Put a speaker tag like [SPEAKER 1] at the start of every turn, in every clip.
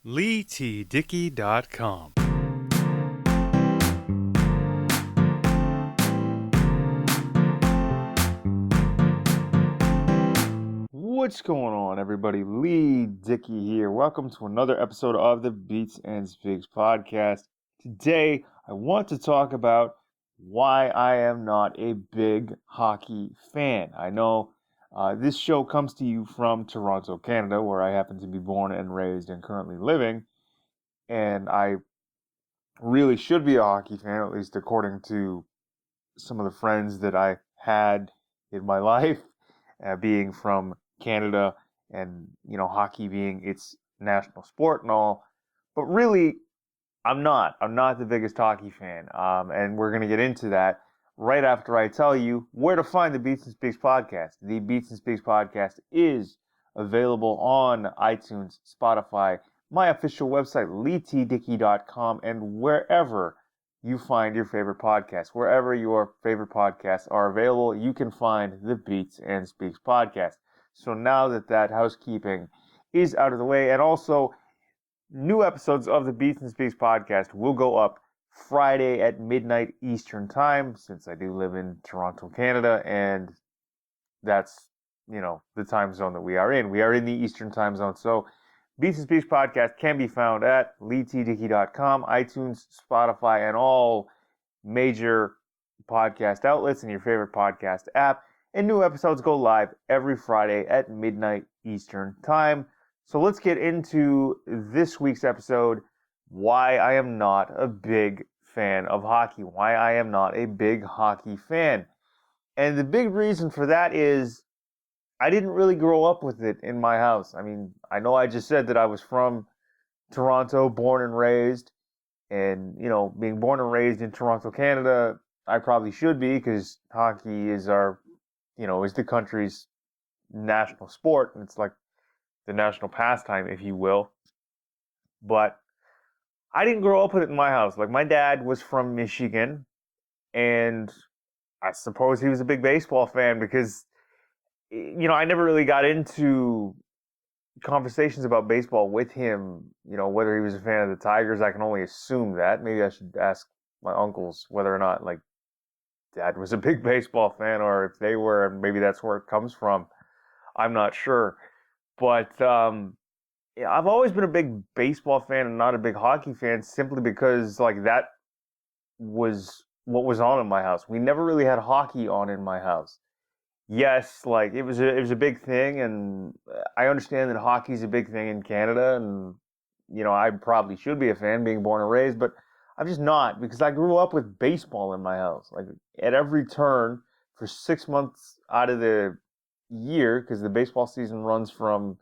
[SPEAKER 1] LEIGHTDICKEY.com.
[SPEAKER 2] What's going on, everybody? Leigh Dickey here. Welcome to another episode of the Beats and Speaks podcast. Today, I want to talk about why I am not a big hockey fan. I know this show comes to you from Toronto, Canada, where I happen to be born and raised and currently living. And I really should be a hockey fan, at least according to some of the friends that I had in my life, being from Canada and, hockey being its national sport and all. But really, I'm not the biggest hockey fan. And we're going to get into that right after I tell you where to find the Beats and Speaks podcast. The Beats and Speaks podcast is available on iTunes, Spotify, my official website, LEIGHTDICKEY.com, and wherever you find your favorite podcast. Wherever your favorite podcasts are available, you can find the Beats and Speaks podcast. So now that housekeeping is out of the way, and also new episodes of the Beats and Speaks podcast will go up Friday at midnight Eastern time, since I do live in Toronto, Canada, and that's, the time zone that we are in. We are in the Eastern time zone, so Beats and Speaks podcast can be found at LEIGHTDICKEY.com, iTunes, Spotify, and all major podcast outlets and your favorite podcast app. And new episodes go live every Friday at midnight Eastern time. So let's get into this week's episode, why I am not a big fan of hockey, why I am not a big hockey fan. And the big reason for that is I didn't really grow up with it in my house. I mean, I know I just said that I was from Toronto, born and raised, and, being born and raised in Toronto, Canada, I probably should be, because hockey is is the country's national sport, and it's like the national pastime, if you will. But I didn't grow up with it in my house. Like, my dad was from Michigan, and I suppose he was a big baseball fan because, I never really got into conversations about baseball with him, whether he was a fan of the Tigers. I can only assume that. Maybe I should ask my uncles whether or not, Dad was a big baseball fan, or if they were, and maybe that's where it comes from. I'm not sure. But I've always been a big baseball fan and not a big hockey fan, simply because, that was what was on in my house. We never really had hockey on in my house. Yes, it was a big thing, and I understand that hockey's a big thing in Canada, and I probably should be a fan, being born and raised, but I'm just not, because I grew up with baseball in my house. At every turn, for 6 months out of the year, because the baseball season runs from,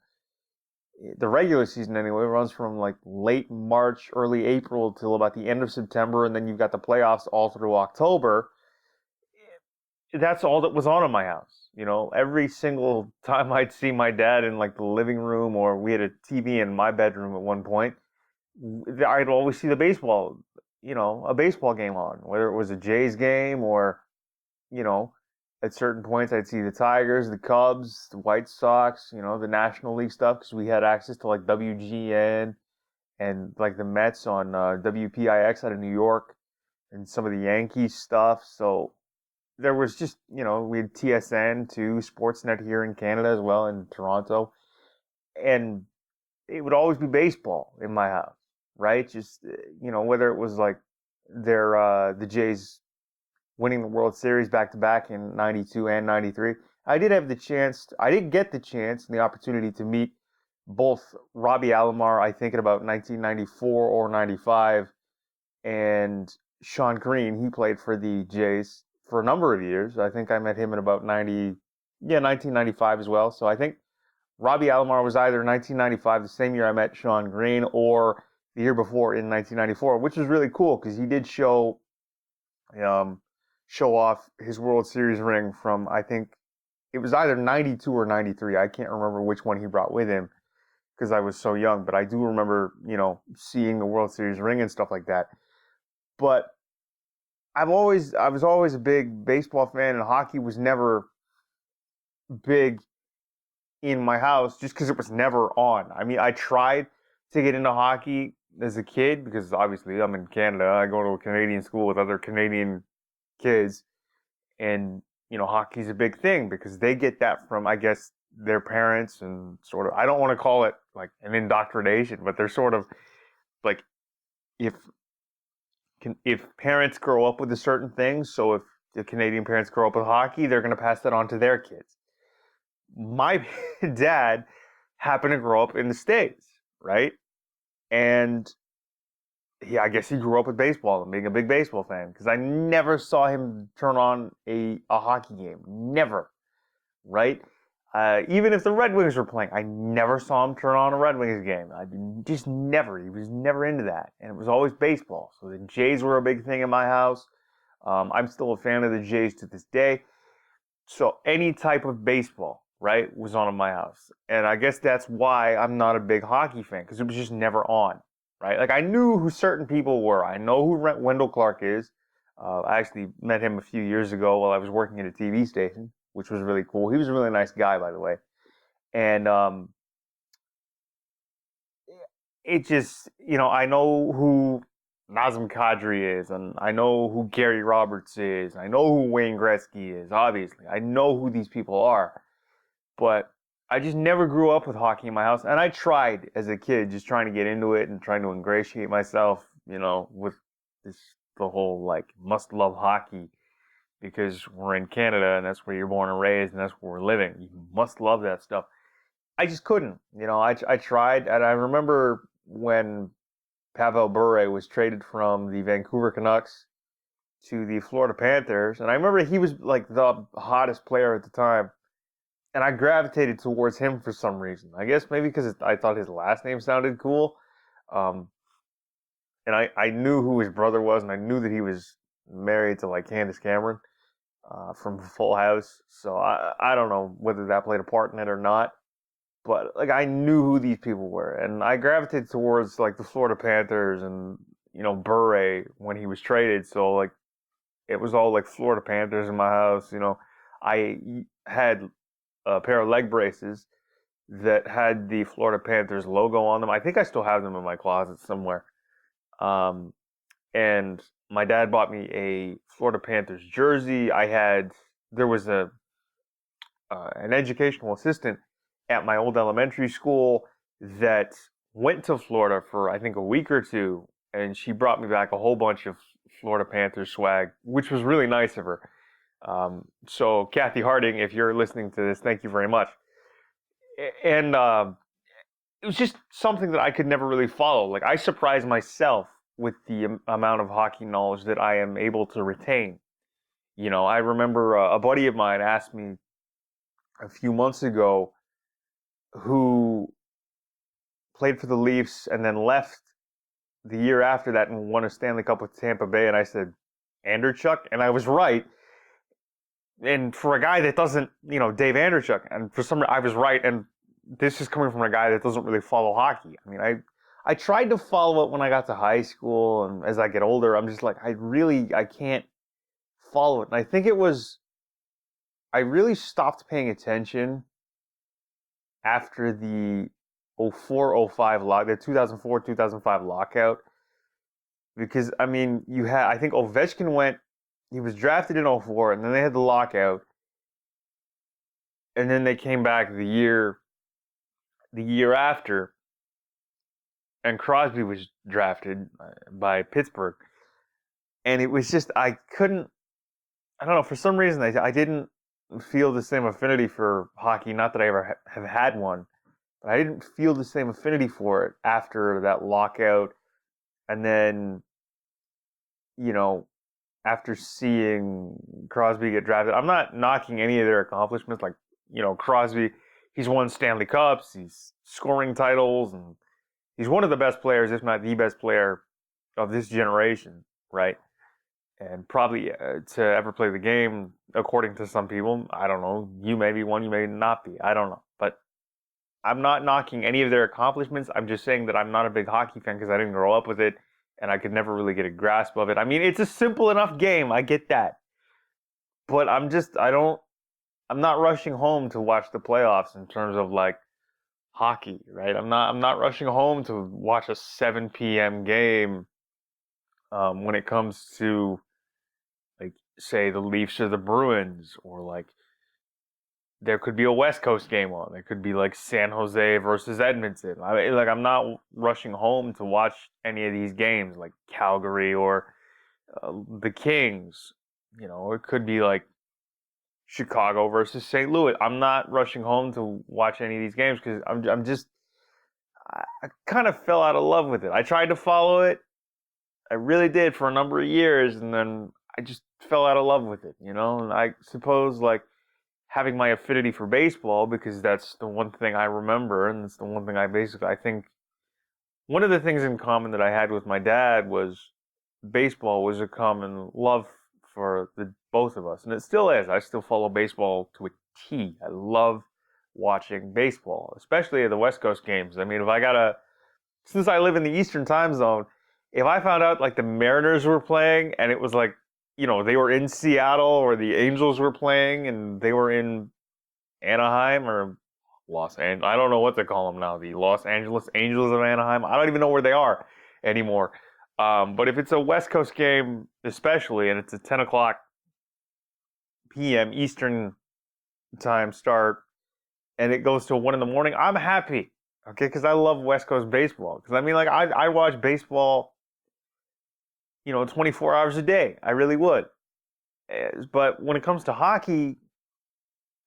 [SPEAKER 2] the regular season anyway, runs from late March, early April till about the end of September, and then you've got the playoffs all through October. That's all that was on in my house. Every single time I'd see my dad in the living room, or we had a TV in my bedroom at one point, I'd always see the baseball, a baseball game on, whether it was a Jays game or, at certain points I'd see the Tigers, the Cubs, the White Sox, the National League stuff, because we had access to WGN and the Mets on WPIX out of New York, and some of the Yankees stuff. So there was just, we had TSN too, Sportsnet here in Canada as well, in Toronto. And it would always be baseball in my house, right? Just, whether it was the Jays winning the World Series back-to-back in 92 and 93. I did get the chance and the opportunity to meet both Robbie Alomar, I think in about 1994 or 95, and Sean Green. He played for the Jays for a number of years. I think I met him in about 1995 as well. So I think Robbie Alomar was either 1995, the same year I met Sean Green, or the year before in 1994, which was really cool because he did show off his World Series ring from, I think it was either 92 or 93. I can't remember which one he brought with him because I was so young, but I do remember, seeing the World Series ring and stuff like that. But I was always a big baseball fan, and hockey was never big in my house just because it was never on. I mean, I tried to get into hockey as a kid, because obviously I'm in Canada. I go to a Canadian school with other Canadian kids, and hockey's a big thing because they get that from, I guess, their parents, and sort of, I don't want to call it like an indoctrination, but they're sort of like, if parents grow up with a certain thing, so if the Canadian parents grow up with hockey, they're going to pass that on to their kids. My dad happened to grow up in the States, right? And I guess he grew up with baseball and being a big baseball fan, because I never saw him turn on a hockey game. Never, right? Even if the Red Wings were playing, I never saw him turn on a Red Wings game. I just never. He was never into that. And it was always baseball. So the Jays were a big thing in my house. I'm still a fan of the Jays to this day. So any type of baseball, right, was on in my house. And I guess that's why I'm not a big hockey fan, because it was just never on, right? Like, I knew who certain people were. I know who Wendell Clark is. I actually met him a few years ago while I was working at a TV station, which was really cool. He was a really nice guy, by the way. And it just, I know who Nazem Kadri is, and I know who Gary Roberts is, I know who Wayne Gretzky is, obviously. I know who these people are. But I just never grew up with hockey in my house. And I tried as a kid, just trying to get into it and trying to ingratiate myself, with the whole, like, must love hockey, because we're in Canada and that's where you're born and raised and that's where we're living. You must love that stuff. I just couldn't. I tried, and I remember when Pavel Bure was traded from the Vancouver Canucks to the Florida Panthers, and I remember he was like the hottest player at the time, and I gravitated towards him for some reason. I guess maybe because I thought his last name sounded cool, and I knew who his brother was, and I knew that he was married to, like, Candace Cameron from Full House. So I don't know whether that played a part in it or not, but, like, I knew who these people were, and I gravitated towards, like, the Florida Panthers and, Bure when he was traded. So, like, it was all, like, Florida Panthers in my house. I had a pair of leg braces that had the Florida Panthers logo on them. I think I still have them in my closet somewhere. And my dad bought me a Florida Panthers jersey. There was an educational assistant at my old elementary school that went to Florida for, I think, a week or two, and she brought me back a whole bunch of Florida Panthers swag, which was really nice of her. So Kathy Harding, if you're listening to this, thank you very much. And it was just something that I could never really follow. Like, I surprised myself with the amount of hockey knowledge that I am able to retain. I remember a buddy of mine asked me a few months ago, who played for the Leafs and then left the year after that and won a Stanley Cup with Tampa Bay, and I said, Anderchuk, and I was right. And for a guy that doesn't, Dave Anderchuk, and for some reason I was right, and this is coming from a guy that doesn't really follow hockey. I mean, I tried to follow it when I got to high school, and as I get older, I'm just like, I can't follow it. And I think I really stopped paying attention after the 04-05 the 2004-2005 lockout, because, I mean, I think Ovechkin he was drafted in 04, and then they had the lockout, and then they came back the year after, and Crosby was drafted by Pittsburgh, and it was just, I don't know, for some reason I didn't feel the same affinity for hockey. Not that I ever have had one, but I didn't feel the same affinity for it after that lockout. And then, after seeing Crosby get drafted, I'm not knocking any of their accomplishments. Like, Crosby, he's won Stanley Cups, he's scoring titles, and he's one of the best players, if not the best player of this generation, right? And probably to ever play the game, according to some people. I don't know. You may be one, you may not be. I don't know. But I'm not knocking any of their accomplishments. I'm just saying that I'm not a big hockey fan because I didn't grow up with it, and I could never really get a grasp of it. I mean, it's a simple enough game. I get that. But I'm not rushing home to watch the playoffs in terms of, like, hockey, right? I'm not rushing home to watch a 7 p.m. game when it comes to, like, say, the Leafs or the Bruins, or like there could be a West Coast game on. There could be like San Jose versus Edmonton. I'm not rushing home to watch any of these games, like Calgary or the Kings. Or it could be like Chicago versus St. Louis. I'm not rushing home to watch any of these games because I'm just I kind of fell out of love with it. I tried to follow it. I really did for a number of years, and then I just fell out of love with it. And I suppose, like, having my affinity for baseball, because that's the one thing I remember, and it's the one thing I think one of the things in common that I had with my dad was baseball was a common love for the both of us, and it still is. I still follow baseball to a T. I love watching baseball, especially at the West Coast games. I mean, since I live in the Eastern time zone, if I found out like the Mariners were playing and it was like, they were in Seattle, or the Angels were playing and they were in Anaheim or Los Angeles. I don't know what to call them now. The Los Angeles Angels of Anaheim. I don't even know where they are anymore. But if it's a West Coast game, especially, and it's a 10 o'clock p.m. Eastern time start, and it goes to 1 in the morning, I'm happy. Okay, because I love West Coast baseball. Because I mean, like, I watch baseball, 24 hours a day. I really would. But when it comes to hockey,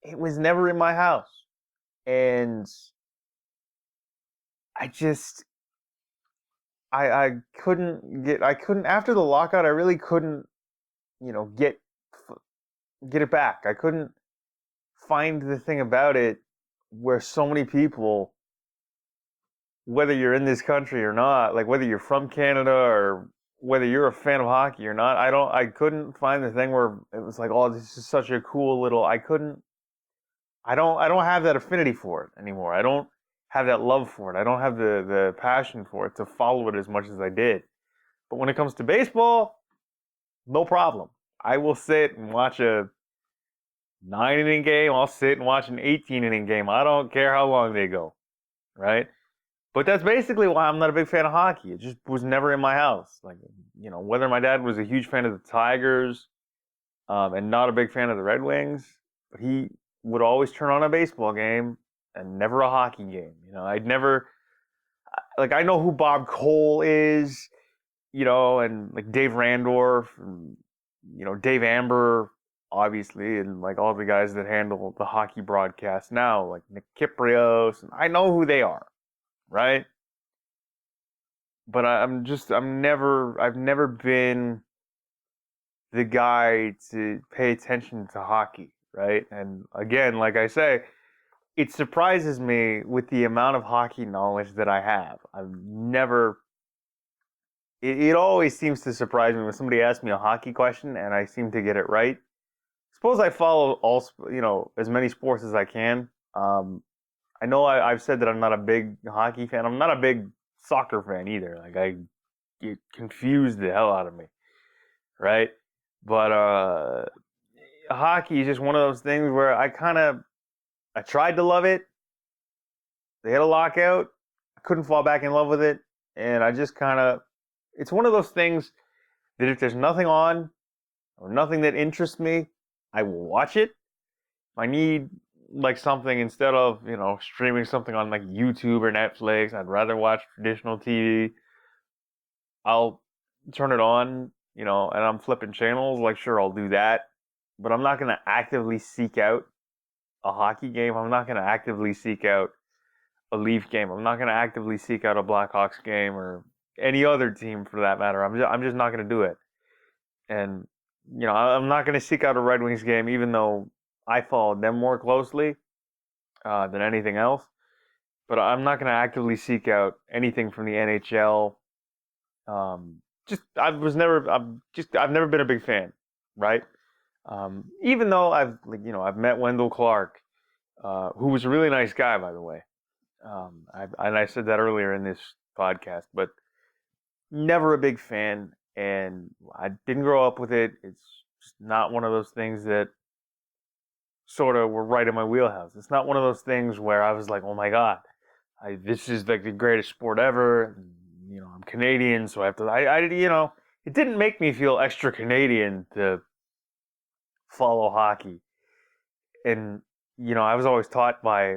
[SPEAKER 2] it was never in my house. And I just, I couldn't, after the lockout, I really couldn't, get it back. I couldn't find the thing about it where so many people, whether you're in this country or not, like whether you're from Canada or whether you're a fan of hockey or not, I couldn't find the thing where it was like, oh, this is such a cool little, I don't have that affinity for it anymore. I don't have that love for it. I don't have the passion for it to follow it as much as I did. But when it comes to baseball, no problem. I will sit and watch a 9-inning game. I'll sit and watch an 18-inning game. I don't care how long they go, right? But that's basically why I'm not a big fan of hockey. It just was never in my house. Like, whether my dad was a huge fan of the Tigers, and not a big fan of the Red Wings, but he would always turn on a baseball game and never a hockey game. I'd never, like, I know who Bob Cole is, and like Dave Randorf, and, Dave Amber, obviously, and like all the guys that handle the hockey broadcast now, like Nick Kiprios, and I know who they are, right? But I've never been the guy to pay attention to hockey, right? And again, like I say, it surprises me with the amount of hockey knowledge that I have. It always seems to surprise me when somebody asks me a hockey question and I seem to get it right. Suppose I follow as many sports as I can. I know I've said that I'm not a big hockey fan. I'm not a big soccer fan either. Like, it confused the hell out of me, right? But hockey is just one of those things where I tried to love it. They had a lockout. I couldn't fall back in love with it. And I just it's one of those things that if there's nothing on or nothing that interests me, I will watch it. I need like something instead of, streaming something on like YouTube or Netflix. I'd rather watch traditional TV. I'll turn it on, and I'm flipping channels. Like, sure, I'll do that. But I'm not going to actively seek out a hockey game. I'm not going to actively seek out a Leaf game. I'm not going to actively seek out a Blackhawks game or any other team for that matter. I'm just not going to do it. And, I'm not going to seek out a Red Wings game, even though I followed them more closely than anything else. But I'm not going to actively seek out anything from the NHL. I've never been a big fan, right? Even though I've met Wendell Clark, who was a really nice guy, by the way. I said that earlier in this podcast, but never a big fan, and I didn't grow up with it. It's just not one of those things that sort of were right in my wheelhouse. It's not one of those things where I was like, oh my God, This is like the greatest sport ever. You know, I'm Canadian, so I have to. It didn't make me feel extra Canadian to follow hockey. And I was always taught by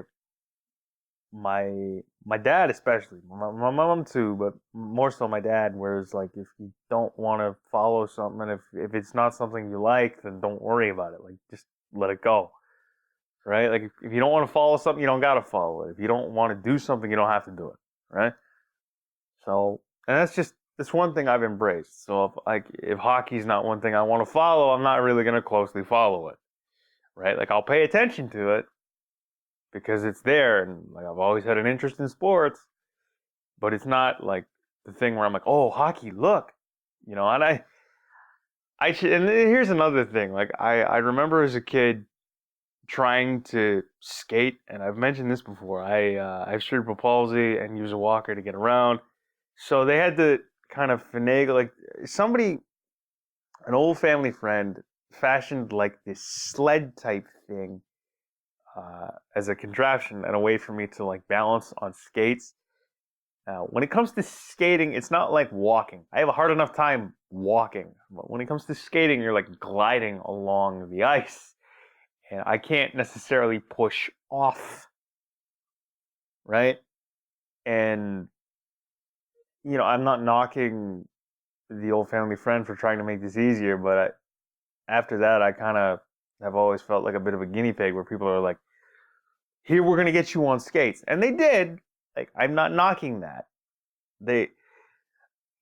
[SPEAKER 2] my dad, especially my mom too, but more so my dad. Whereas, like, if you don't want to follow something, and if it's not something you like, then don't worry about it. Like, just let it go, right? Like, if you don't want to follow something, you don't gotta follow it. If you don't want to do something, you don't have to do it, right? So, and that's one thing I've embraced. So if hockey's not one thing I want to follow, I'm not really gonna closely follow it, right? Like, I'll pay attention to it because it's there, and like I've always had an interest in sports, but it's not like the thing where I'm like, oh, hockey, look, and I should. And here's another thing. Like, I remember as a kid trying to skate, and I've mentioned this before. I have cerebral palsy and use a walker to get around, so they had to kind of finagle. Like, an old family friend fashioned like this sled type thing as a contraption and a way for me to like balance on skates. When it comes to skating, it's not like walking. I have a hard enough time walking, but when it comes to skating, you're like gliding along the ice, and I can't necessarily push off, right? And I'm not knocking the old family friend for trying to make this easier, but after that, I kind of have always felt like a bit of a guinea pig, where people are like, here, we're gonna get you on skates, and they did. Like, I'm not knocking that. They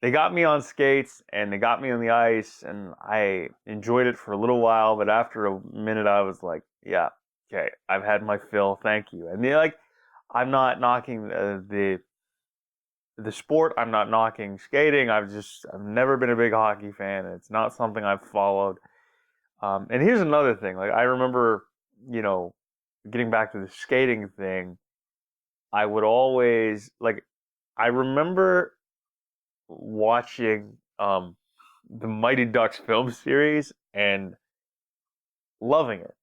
[SPEAKER 2] got me on skates and they got me on the ice, and I enjoyed it for a little while. But after a minute, I was like, yeah, okay, I've had my fill. Thank you. And they're like, I'm not knocking the sport. I'm not knocking skating. I've never been a big hockey fan. It's not something I've followed. And here's another thing. Like, I remember, getting back to the skating thing, I would always I remember watching the Mighty Ducks film series and loving it.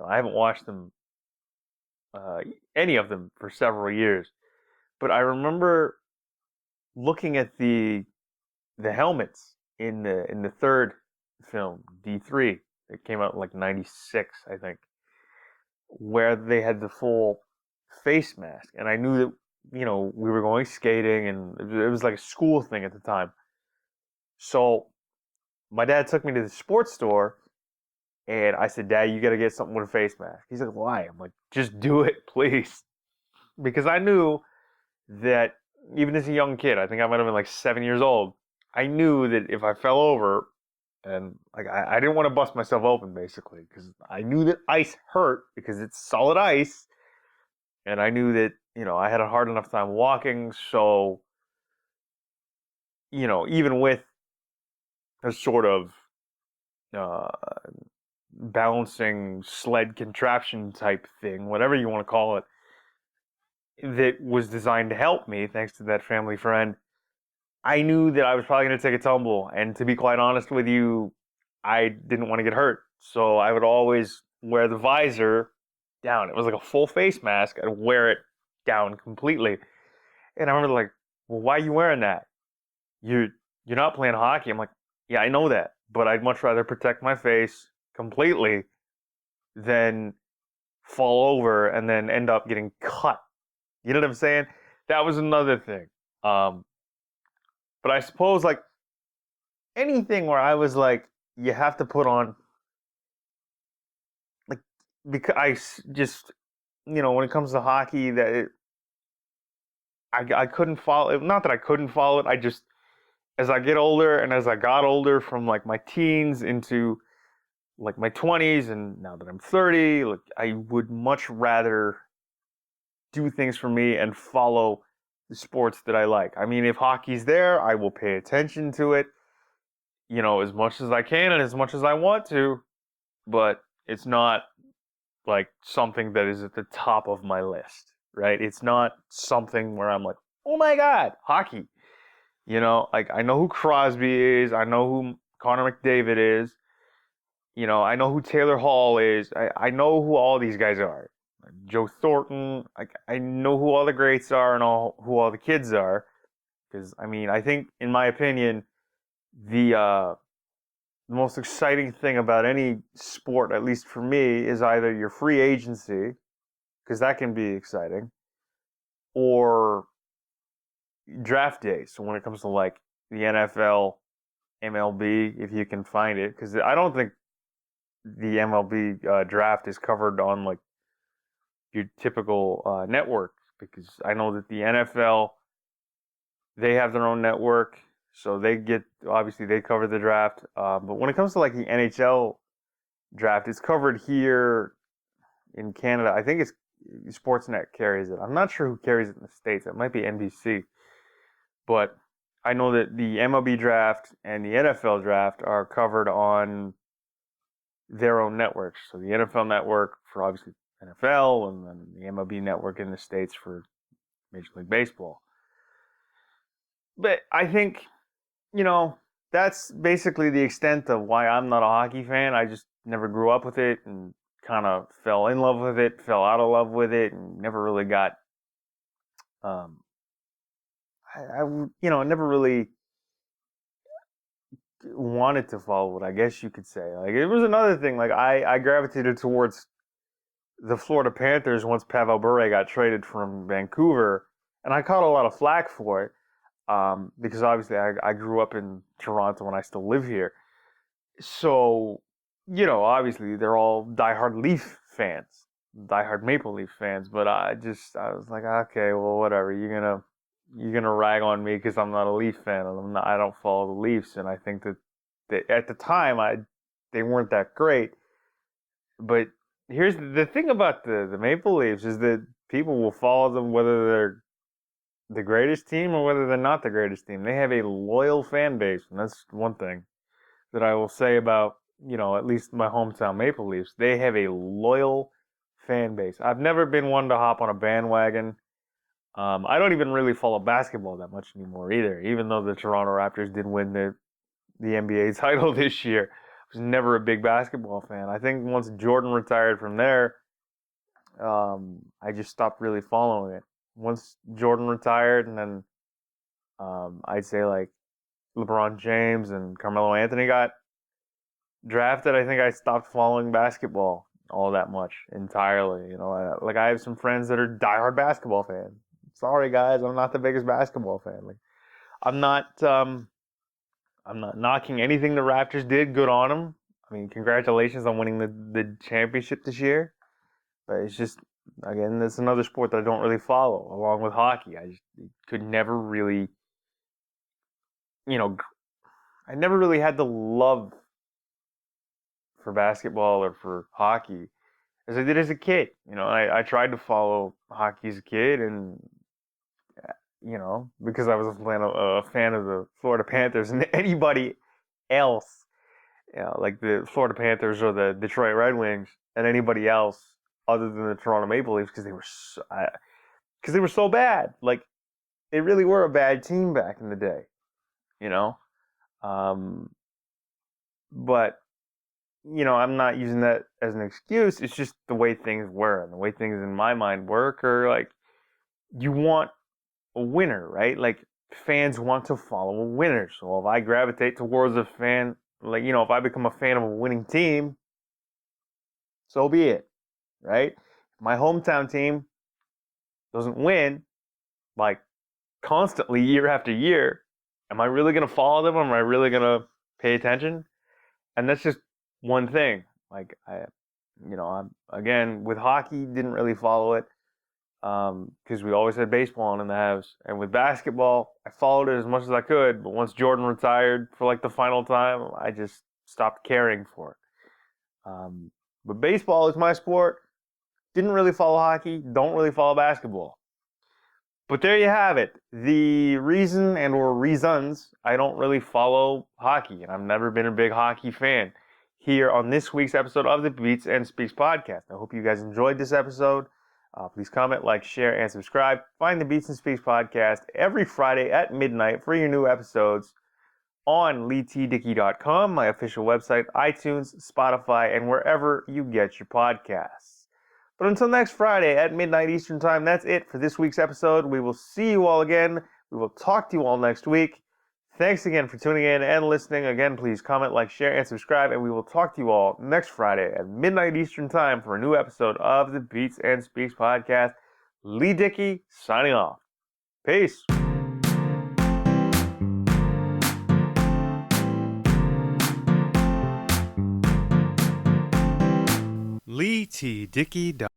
[SPEAKER 2] I haven't watched them any of them for several years, but I remember looking at the helmets in the third film, D3. It came out in like '96, I think, where they had the full face mask, and I knew that we were going skating, and it was like a school thing at the time. So my dad took me to the sports store, and I said, Dad, you got to get something with a face mask. He's like, why? I'm like, just do it, please, because I knew that even as a young kid, I think I might have been like 7 years old, I knew that if I fell over, and like I didn't want to bust myself open, basically, because I knew that ice hurt because it's solid ice, and I knew that I had a hard enough time walking. So even with a sort of uh, balancing sled contraption type thing, whatever you want to call it, that was designed to help me, thanks to that family friend, I knew that I was probably going to take a tumble. And to be quite honest with you, I didn't want to get hurt. So I would always wear the visor down. It was like a full face mask. I'd wear it down completely. And I remember, like, well, why are you wearing that? You're not playing hockey. I'm like, yeah, I know that, but I'd much rather protect my face completely than fall over and then end up getting cut. You know what I'm saying? That was another thing. But I suppose, like, anything where I was like, you have to put on, like, because I just, when it comes to hockey, I couldn't follow it. Not that I couldn't follow it. I just, as I get older, and as I got older from like my teens into like my 20s, and now that I'm 30, like, I would much rather do things for me and follow the sports that I like. I mean, if hockey's there, I will pay attention to it, as much as I can and as much as I want to, but it's not like something that is at the top of my list, right? It's not something where I'm like, oh my God, hockey. Like, I know who Crosby is, I know who Connor McDavid is, I know who Taylor Hall is, I know who all these guys are. Joe Thornton. I know who all the greats are and who all the kids are. Because, I mean, I think, in my opinion, the most exciting thing about any sport, at least for me, is either your free agency, because that can be exciting, or draft day. So when it comes to like the NFL, MLB, if you can find it, because I don't think the MLB draft is covered on like your typical network, because I know that the NFL, they have their own network, so obviously they cover the draft. But when it comes to like the NHL draft, it's covered here in Canada. I think it's Sportsnet carries it. I'm not sure who carries it in the States. It might be NBC. But I know that the MLB draft and the NFL draft are covered on their own networks. So the NFL network for obviously NFL, and then the MLB network in the States for Major League Baseball. But I think, that's basically the extent of why I'm not a hockey fan. I just never grew up with it and kind of fell in love with it, fell out of love with it, and never really got, never really wanted to follow it, I guess you could say. Like, it was another thing. Like, I gravitated towards the Florida Panthers once Pavel Bure got traded from Vancouver, and I caught a lot of flack for it. Because obviously I grew up in Toronto and I still live here. So, obviously they're all diehard Leaf fans, diehard Maple Leaf fans. But I was like, okay, well, whatever. You're gonna rag on me because I'm not a Leaf fan and I don't follow the Leafs. And I think that at the time they weren't that great. But here's the thing about the Maple Leafs is that people will follow them whether they're the greatest team or whether they're not the greatest team. They have a loyal fan base, and that's one thing that I will say about, at least my hometown Maple Leafs. They have a loyal fan base. I've never been one to hop on a bandwagon. I don't even really follow basketball that much anymore either, even though the Toronto Raptors did win the NBA title this year. I was never a big basketball fan. I think once Jordan retired from there, I just stopped really following it. Once Jordan retired, and then I'd say like LeBron James and Carmelo Anthony got drafted, I think I stopped following basketball all that much entirely. I have some friends that are diehard basketball fans. Sorry guys, I'm not the biggest basketball fan. Like, I'm not knocking anything the Raptors did. Good on them. I mean, congratulations on winning the championship this year. But it's just, again, that's another sport that I don't really follow, along with hockey. I just could never really, I never really had the love for basketball or for hockey as I did as a kid. I tried to follow hockey as a kid, and, because I was a fan of the Florida Panthers, and anybody else, like the Florida Panthers or the Detroit Red Wings, and anybody else other than the Toronto Maple Leafs, because they were so bad. Like, they really were a bad team back in the day, But I'm not using that as an excuse. It's just the way things were, and the way things in my mind work are like, you want a winner, right? Like, fans want to follow a winner. So if I gravitate towards a fan, like, if I become a fan of a winning team, so be it. Right? If my hometown team doesn't win, like, constantly year after year, am I really going to follow them? Am I really going to pay attention? And that's just one thing. Like, I'm, again, with hockey, didn't really follow it because we always had baseball on in the house. And with basketball, I followed it as much as I could. But once Jordan retired for like the final time, I just stopped caring for it. But baseball is my sport. Didn't really follow hockey, don't really follow basketball. But there you have it. The reason and or reasons I don't really follow hockey, and I've never been a big hockey fan, here on this week's episode of the Beats and Speaks podcast. I hope you guys enjoyed this episode. Please comment, like, share, and subscribe. Find the Beats and Speaks podcast every Friday at midnight for your new episodes on LEIGHTDICKEY.com, my official website, iTunes, Spotify, and wherever you get your podcasts. But until next Friday at midnight Eastern Time, that's it for this week's episode. We will see you all again. We will talk to you all next week. Thanks again for tuning in and listening. Again, please comment, like, share, and subscribe, and we will talk to you all next Friday at midnight Eastern Time for a new episode of the Beats and Speaks podcast. Leigh Dickey signing off. Peace. LEIGHTDICKEY.